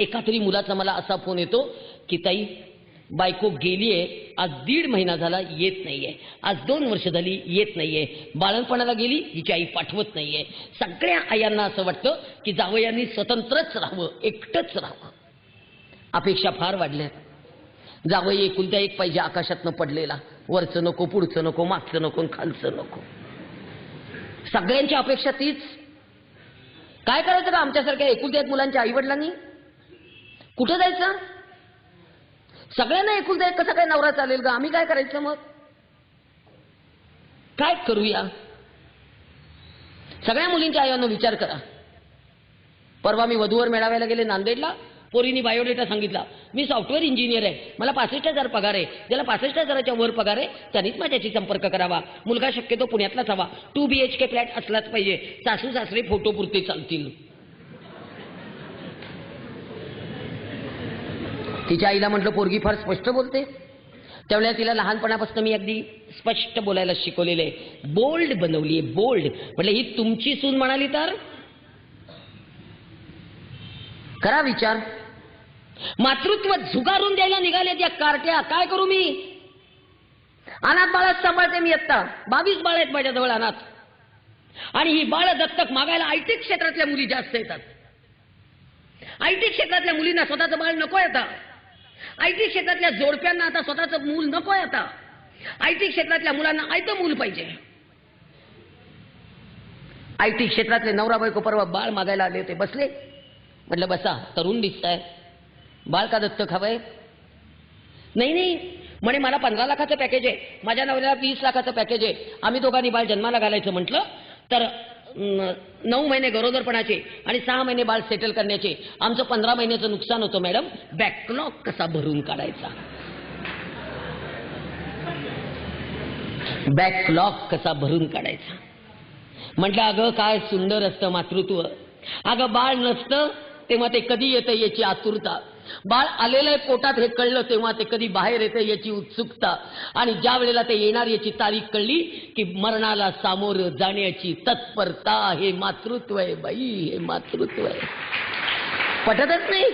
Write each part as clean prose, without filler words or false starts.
एका तरी मुलाचा मला असा फोन येतो की ताई बायको गेलीये, आज 1.5 महिना झाला येत नाहीये, आज 2 वर्ष झाली येत नाहीये, बाळणपणाला गेली, हिची आई पाठवत नाहीये. सगळ्या आयांना असं वाटतं की जावयांनी स्वतंत्रच राहावं, एकटंच राहावं. अपेक्षा फार वाढल्या. जावई एकुलता एक पाहिजे आकाशातनं पडलेला, वरचं नको, पुढचं नको, मागचं नको, खालचं नको. सगळ्यांची अपेक्षा तीच. काय करायचं का आमच्यासारख्या एकुलत्या एक मुलांच्या आईवडिलांनी? कुठं जायचं? सगळ्यांना एकुलता एक कसा काय नवरा चालेल का? आम्ही काय करायचं मग? काय करूया? सगळ्या मुलींच्या आयांनो विचार करा. परवा मी वधूवर मेळाव्याला गेले नांदेडला. पोरीनी बायोडेटा सांगितला, मी सॉफ्टवेअर इंजिनियर आहे, मला 65,000 पगार आहे. ज्याला 65,000च्या वर पगार आहे त्यांनीच माझ्याशी संपर्क करावा. मुलगा शक्यतो पुण्यातलाच हवा, 2 BHK फ्लॅट असलाच पाहिजे. सासू सासरे फोटो पुरते चालतील. तिच्या आईला म्हटलं पोरगी फार स्पष्ट बोलते. त्यावेळेला तिला लहानपणापासून मी अगदी स्पष्ट बोलायला शिकवलेलं आहे, बोल्ड बनवली आहे, बोल्ड. म्हटलं ही तुमची सून म्हणाली तर करा विचार. मातृत्व झुगारून द्यायला निघाले त्या कार्ट्या. काय करू मी? अनाथ बाळच सांभाळते मी. आत्ता 22 बाळ आहेत माझ्याजवळ अनाथ. आणि ही बाळ दत्तक मागायला आयटी क्षेत्रातल्या मुली जास्त येतात. आयटी क्षेत्रातल्या मुलींना स्वतःचं बाळ नको आता. आयटी क्षेत्रातल्या जोडप्यांना आता स्वतःचं मूल नको आता. आयटी क्षेत्रातल्या मुलांना आयतं मूल पाहिजे. आयटी क्षेत्रातले नवरा बायको परवा बाळ मागायला आले होते. बसले. म्हटलं बसा, तरुण दिसताय, बाळ का दत्तक हवंय? नाही नाही म्हणे, मला 15 लाखाचं पॅकेज आहे, माझ्या नवऱ्याला 20 लाखाचं पॅकेज आहे. आम्ही दोघांनी बाळ जन्माला घालायचं म्हटलं तर 9 महिने गरोदरपणाचे आणि 6 महिने बाळ सेटल करण्याचे. आमचं 15 महिन्याचं नुकसान होतं मॅडम. बॅकलॉग कसा भरून काढायचा? बॅकलॉग कसा भरून काढायचा? म्हटलं अगं काय सुंदर असतं मातृत्व. अगं बाळ नसतं तेव्हा ते कधी येतं याची आतुरता. बाळ आलेलं आहे पोटात हे कळलं तेव्हा ते कधी बाहेर येतं याची उत्सुकता. आणि ज्या वेळेला ते येणार याची तारीख कळली की मरणाला सामोरं जाण्याची तत्परता. हे मातृत्व आहे बाई, हे मातृत्व आहे. पटतच नाही.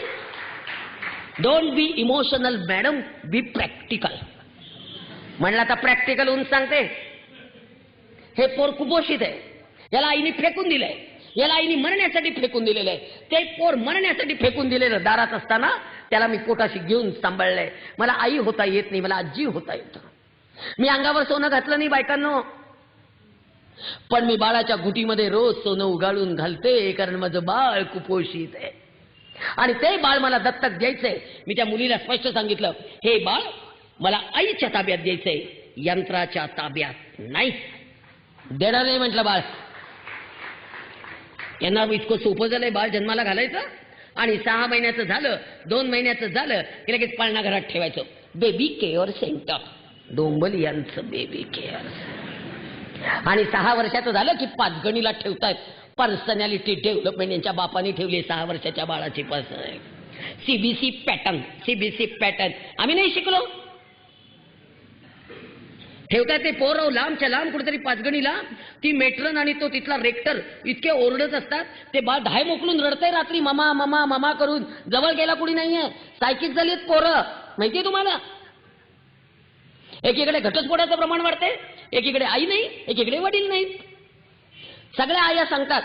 Don't be emotional madam, B practical. म्हणलं आता प्रॅक्टिकल होऊन सांगते. हे पोर कुपोषित आहे, याला आईने फेकून दिलंय, याला आईने मरण्यासाठी फेकून दिलेलं आहे. ते पोर मरण्यासाठी फेकून दिलेलं दारात असताना त्याला मी पोटाशी घेऊन सांभाळलंय. मला आई होता येत नाही, मला आजी होता येतं. मी अंगावर सोनं घातलं नाही बायकांनो, पण मी बाळाच्या घुटीमध्ये रोज सोनं उगाळून घालते, कारण माझं बाळ कुपोषित आहे. आणि ते बाळ मला दत्तक द्यायचंय. मी त्या मुलीला स्पष्ट सांगितलं, हे बाळ मला आईच्या ताब्यात द्यायचंय, यंत्राच्या ताब्यात नाही. देणार नाही म्हटलं बाळ. यांना इतकं सोपं झालंय बाळ जन्माला घालायचं आणि 6 महिन्याचं झालं, 2 महिन्याचं झालं की लगेच पाळणा घरात ठेवायचं. बेबी केअर सेंटर, डोंबलियांचं बेबी केअर. आणि 6 वर्षाचं झालं की 5 गणीला ठेवतायत. पर्सनॅलिटी डेव्हलपमेंट यांच्या बापाने ठेवली 6 वर्षाच्या बाळाची personality. CBC pattern, CBC pattern आम्ही नाही शिकलो. ठेवतात ते पोरं लांबच्या लांब कुठेतरी 5 गणीला. ती मेट्रन आणि तो तिथला रेक्टर इतके ओरडत असतात. ते बाळ धाय मोकलून रडतंय रात्री ममा ममा ममा करून. जवळ गेला कुणी नाहीये. सायकीच झालीत पोरं, माहितीये तुम्हाला. एकीकडे घटस्फोटाचं प्रमाण वाढतंय, एकीकडे आई नाही, एकीकडे वडील नाही. सगळ्या आया सांगतात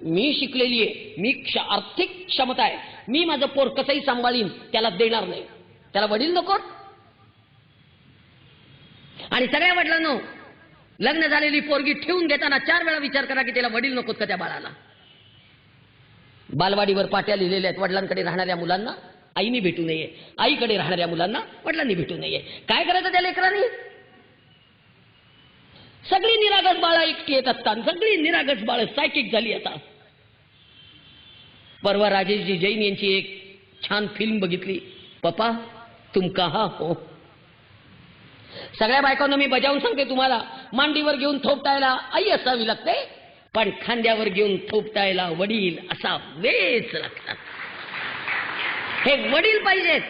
मी शिकलेली आहे, मी आर्थिक क्षमता आहे, मी माझं पोर कसंही सांभाळीन, त्याला देणार नाही. त्याला वडील नको. आणि सगळ्या वडिलांनो, लग्न झालेली पोरगी ठेवून घेताना 4 वेळा विचार करा की त्याला वडील नकोत का त्या बाळाला. बालवाडीवर पाट्या लिहिलेल्या आहेत, वडिलांकडे राहणाऱ्या मुलांना आईने भेटू नये, आईकडे राहणाऱ्या मुलांना वडिलांनी भेटू नये. काय करायचं त्या लेकरांनी? सगळी निरागस बाळं एकटी येत असतात, सगळी निरागस बाळं सायकिक झाली आता. परवा राजेशजी जैन यांची एक छान फिल्म बघितली, पप्पा तुम कहां हो. सगळ्या बायकांना मी बजावून सांगते तुम्हाला, मांडीवर घेऊन थोपटायला आई असावी लागते, पण खांद्यावर घेऊन थोपटायला वडील असावेच लागतात. हे वडील पाहिजेत.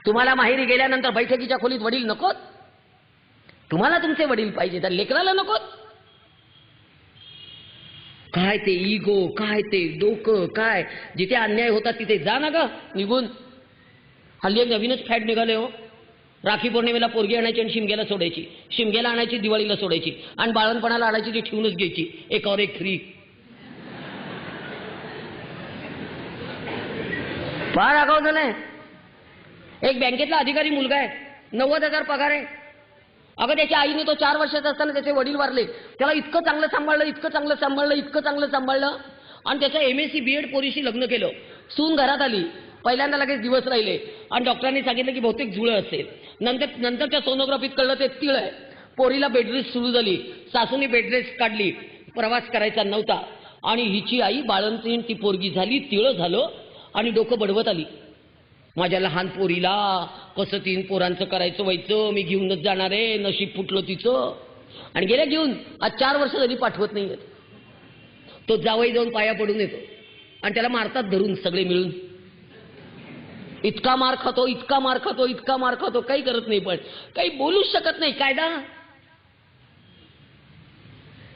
तुम्हाला माहेरी गेल्यानंतर बैठकीच्या खोलीत वडील नकोत. तुम्हाला तुमचे वडील पाहिजे, तर लेकराला नकोत. काय ते इगो, काय ते डोकं, काय जिथे अन्याय होता तिथे जा ना ग निघून. हल्ली एक नवीनच फॅट निघाले हो. राखी पौर्णिमेला पोरगी आणायची आणि शिमग्याला सोडायची, शिमग्याला आणायची दिवाळीला सोडायची, आणि बाळणपणाला आणायची ती ठेवूनच घ्यायची, एकावर एक फ्री. फार आगाऊ झालंय. एक बँकेतला अधिकारी मुलगा आहे, 90,000 पगार आहे. अगं त्याच्या आईने तो 4 वर्षाचा असताना त्याचे वडील वारले. त्याला इतकं चांगलं सांभाळलं, इतकं चांगलं सांभाळलं, इतकं चांगलं सांभाळलं, आणि त्याचं MSc BEd पोरीशी लग्न केलं. सून घरात आली, पहिल्यांदा लगेच दिवस राहिले, आणि डॉक्टरांनी सांगितलं की बहुतेक जुळं असेल. नंतरच्या सोनोग्राफीत कळलं ते तिळ आहे. पोरीला बेडरेस्ट सुरू झाली, सासूने बेडरेस्ट काढली, प्रवास करायचा नव्हता, आणि हिची आई बाळंतीण ती पोरगी झाली, तिळ झालं, आणि डोकं बडवत आली. माझ्या लहान पोरीला कसं 3 पोरांचं करायचं व्हायचं, मी घेऊनच जाणार आहे, नशीब फुटलं तिचं. आणि गेल्या घेऊन आज 4 वर्ष झाली पाठवत नाही. तो जावई जाऊन पाया पडून येतो, आणि त्याला मारतात धरून सगळे मिळून. इतका मार खातो, इतका मार खातो, इतका मार खातो, काही करत नाही, पण काही बोलूच शकत नाही. कायदा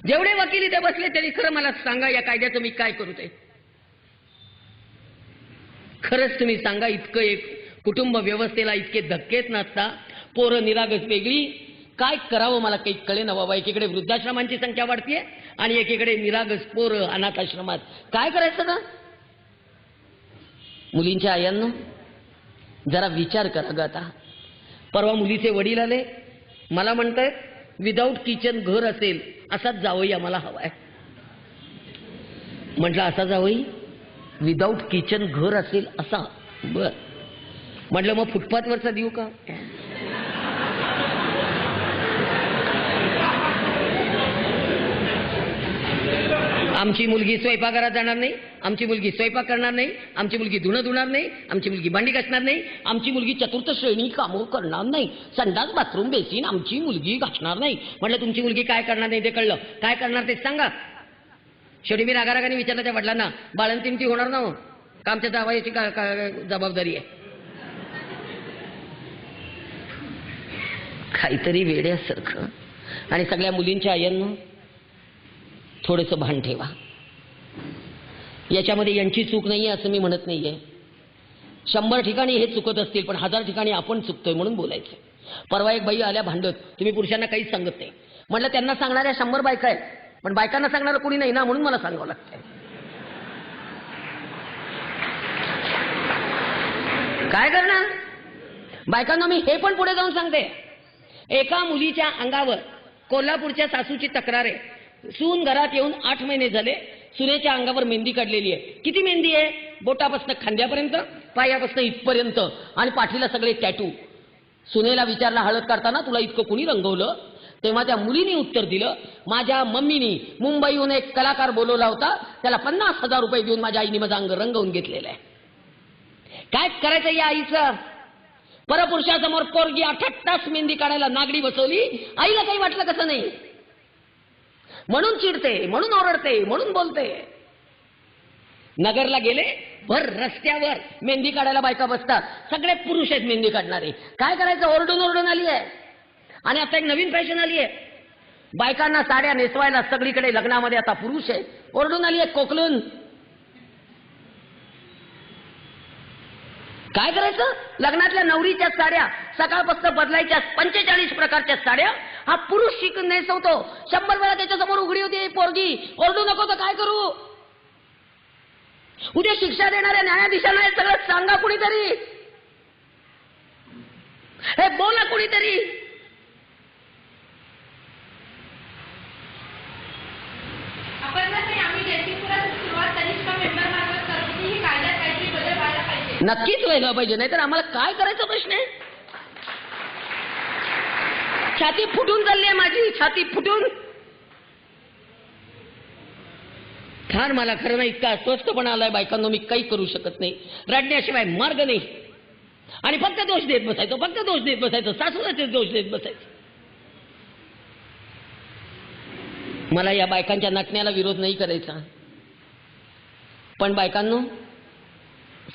जेवढे वकील इथे बसले त्यांनी खरं मला सांगा, या कायद्याचं मी काय करू ते खरंच तुम्ही सांगा. इतकं एक कुटुंब व्यवस्थेला इतके धक्केच नसता, पोरं निरागस वेगळी, काय करावं मला काही कळेना बाबा. एकीकडे वृद्धाश्रमांची संख्या वाढतीये आणि एकीकडे निरागस पोरं अनाथ आश्रमात. काय करायचं ना. मुलींच्या आयांनो जरा विचार करा ग. आता परवा मुलीचे वडील आले, मला म्हणतायत विदाऊट किचन घर असेल असाच जावई आम्हाला हवाय. म्हटलं असा जावई विदाऊट किचन घर असेल असा. बर म्हटलं मग फुटपाथवरचा देऊ का. आमची मुलगी स्वयंपाकघरात जाणार नाही, आमची मुलगी स्वयंपाक करणार नाही, आमची मुलगी धुणं धुणार नाही, आमची मुलगी भांडी घासणार नाही, आमची मुलगी चतुर्थ श्रेणी कामं करणार नाही, संडास बाथरूम बेसिन आमची मुलगी घासणार नाही. म्हटलं तुमची मुलगी काय करणार नाही ते कळलं, काय करणार ते सांगा. शेवटी मी रागारागाने विचारलं त्या वडिलांना, बाळंतीण ती होणार ना हो का, आमच्या जावयाची जबाबदारी आहे. काहीतरी वेड्यासारखं. आणि सगळ्या मुलींच्या आयांनो थोडंसं भान ठेवा. याच्यामध्ये यांची चूक नाहीये असं मी म्हणत नाहीये. 100 ठिकाणी हे चुकत असतील, पण 1000 ठिकाणी आपण चुकतोय म्हणून बोलायचं. परवा एक बाई आल्या भांडत, तुम्ही पुरुषांना काहीच सांगत नाही. म्हटलं त्यांना सांगणाऱ्या 100 बायका आहेत, पण बायकांना सांगणारं कोणी नाही ना, म्हणून मला सांगावं लागतंय. काय करणार बायकांना. मी हे पण पुढे जाऊन सांगते. एका मुलीच्या अंगावर कोल्हापूरच्या सासूची तक्रार आहे. सून घरात येऊन 8 महिने झाले, सुनेच्या अंगावर मेहंदी काढलेली आहे. किती मेहंदी आहे, बोटापासून खांद्यापर्यंत, पायापासून इथपर्यंत, आणि पाठीला सगळे टॅटू. सुनेला विचारला हळद काढताना तुला इतकं कुणी रंगवलं, तेव्हा त्या मुलीने उत्तर दिलं, माझ्या मम्मीनी मुंबईहून एक कलाकार बोलवला होता, त्याला 50,000 रुपये देऊन माझ्या आईने माझं अंग रंगवून घेतलेलं आहे. काय करायचं या आईचं. परपुरुषासमोर पोरगी 8 तास मेहंदी काढायला नागडी बसवली, आईला काही वाटलं कसं नाही, म्हणून चिडते, म्हणून ओरडते, म्हणून बोलते. नगरला गेले, भर रस्त्यावर मेहंदी काढायला बायका बसतात, सगळे पुरुष आहेत मेहंदी काढणारे. काय करायचं, ओरडून ओरडून आली आहे. आणि आता एक नवीन फॅशन आली आहे, बायकांना साड्या नेसवायला सगळीकडे लग्नामध्ये आता पुरुष आहे. ओरडून आली आहे कोकलून. काय करायचं, लग्नातल्या नवरीच्या साड्या सकाळपासून बदलायच्या 45 प्रकारच्या साड्या हा पुरुष शिकून नेसवतो. 100 वेळा त्याच्या समोर उघडी होती पोरगी, ओरडू नको तर काय करू. उद्या शिक्षा देणाऱ्या न्यायाधीशांना हे सगळं सांगा कुणीतरी, हे बोला कुणीतरी. नक्कीच व्हायला पाहिजे, नाहीतर आम्हाला काय करायचं प्रश्न आहे. छाती फुटून चालली आहे माझी, छाती फुटून. फार मला खरं नाही इतका अस्वस्थपणा आलाय बायकांनो, मी काही करू शकत नाही. रडण्याशिवाय मार्ग नाही. आणि फक्त दोष देत बसायचं, फक्त दोष देत बसायचं, सासूलाचे दोष देत बसायचं. मला या बायकांच्या नटण्याला विरोध नाही करायचा, पण बायकांनो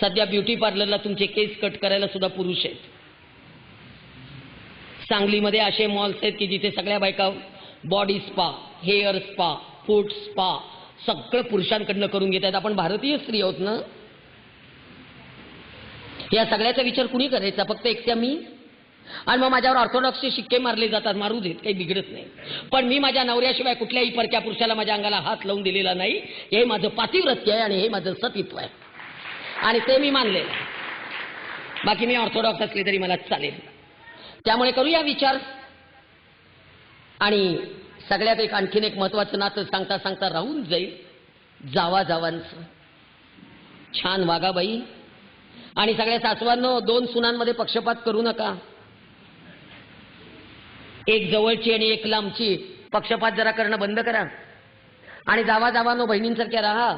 सध्या ब्युटी पार्लरला तुमचे केस कट करायला सुद्धा पुरुष आहेत. सांगलीमध्ये असे मॉल्स आहेत की जिथे सगळ्या बायका बॉडी स्पा, हेअर स्पा, फूट स्पा सगळं पुरुषांकडनं करून घेत आहेत. आपण भारतीय स्त्री आहोत ना. या सगळ्याचा विचार कुणी करायचा? फक्त एकट्या मी. आणि मग माझ्यावर ऑर्थोडॉक्सचे शिक्के मारले जातात. मारू देत, काही बिघडत नाही. पण मी माझ्या नवऱ्याशिवाय कुठल्याही परक्या पुरुषाला माझ्या अंगाला हात लावून दिलेला नाही. हे माझं पातिव्रत्य आहे आणि हे माझं सतीत्व आहे आणि ते मी मानले. बाकी मी ऑर्थोडॉक्स असले तरी मला चालेल. त्यामुळे करूया विचार. आणि सगळ्यात आणखीन एक महत्वाचं नातं सांगता सांगता राहून जाईल. जावाजावांचं. छान वागा बाई. आणि सगळ्या सासवांनो, 2 सुनांमध्ये पक्षपात करू नका. एक जवळची आणि एक लांबची. पक्षपात जरा करणं बंद करा. आणि जावाजावांनो, बहिणींसारख्या राहा.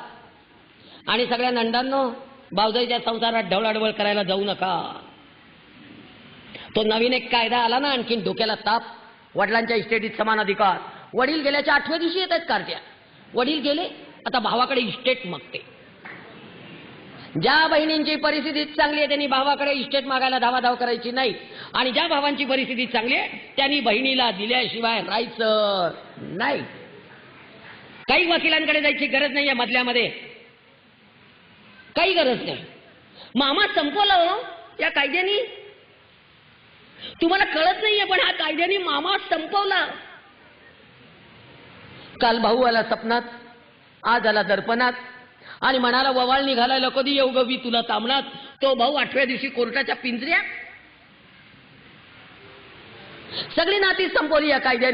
आणि सगळ्या नंदांनो, भावजाईच्या संसारात ढवळाढवळ करायला जाऊ नका. तो नवीन एक कायदा आला ना, आणखीन डोक्याला ताप. वडिलांच्या इस्टेटीत समान अधिकार. वडील गेल्याच्या 8व्या दिवशी येत आहेत कार्ट्या. वडील गेले, आता भावाकडे इस्टेट मागते. ज्या बहिणींची परिस्थिती चांगली आहे त्यांनी भावाकडे इस्टेट मागायला धावाधाव करायची नाही. आणि ज्या भावांची परिस्थिती चांगली आहे त्यांनी बहिणीला दिल्याशिवाय राहायचं नाही. काही वकिलांकडे जायची गरज नाहीये मधल्यामध्ये. काही गरज नाही. मामा संपवला हो या कायद्याने. तुम्हाला कळत नाहीये पण हा कायद्याने मामा संपवला. काल भाऊ आला सपनात, आज आला दर्पणात आणि म्हणाला ववाळ निघालायला कधी येऊ गवी तुला तामणात. तो भाऊ 8व्या दिवशी कोर्टाच्या पिंजऱ्यात. सगळी नाती संपवली या कायद्याने.